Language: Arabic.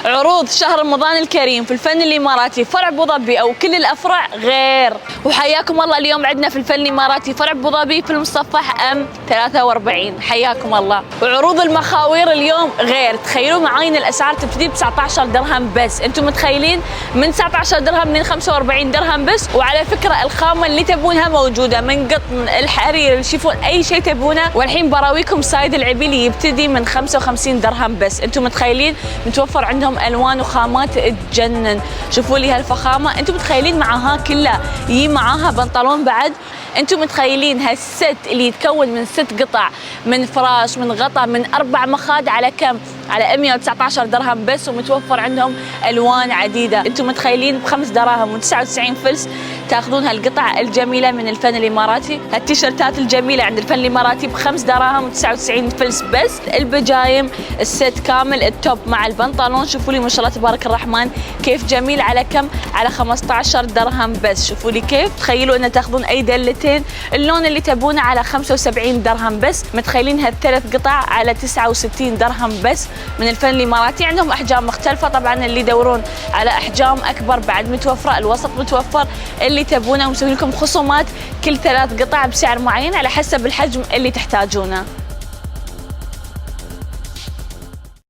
عروض شهر رمضان الكريم في الفن الإماراتي فرع أبو ظبي أو كل الأفرع غير. وحياكم الله اليوم عندنا في الفن الإماراتي فرع أبو ظبي في المصفح M43. حياكم الله. وعروض المخاوير اليوم غير. تخيلوا معاين الأسعار تبتدي ب 19 درهم بس. أنتم متخيلين؟ من 19 درهم من 45 درهم بس. وعلى فكرة الخامة اللي تبونها موجودة، من قطن، الحرير، الشيفون، أي شيء تبونه. والحين براويكم سايد العبيلي يبتدي من 55 درهم بس. أنتم متخيلين؟ متوفر عندهم الوان وخامات تجنن. شوفوا لي هالفخامه. انتم متخيلين معاها كلها يجي معاها بنطلون بعد. انتم متخيلين هالست اللي يتكون من 6 قطع، من فراش، من غطا، من 4 مخاد، على كم؟ على 119 درهم بس. ومتوفر عندهم الوان عديده. انتم متخيلين ب5 دراهم و99 فلس تاخذون هالقطع الجميله من الفن الاماراتي. هالتيشيرتات الجميله عند الفن الاماراتي ب5 دراهم و99 فلس بس. البجايم الست كامل التوب مع البنطلون، شوفوا لي ما شاء الله تبارك الرحمن كيف جميل. على كم؟ على 15 درهم بس. شوفوا لي كيف. تخيلوا ان تاخذون اي دلتين اللون اللي تبونه على 75 درهم بس. متخيلين هالثلاث قطع على 69 درهم بس من الفن الاماراتي. عندهم احجام مختلفه طبعا، اللي يدورون على احجام اكبر بعد متوفره، الوسط متوفر، اللي تبونه. ومسوي لكم خصومات كل 3 قطع بسعر معين على حسب الحجم اللي تحتاجونه.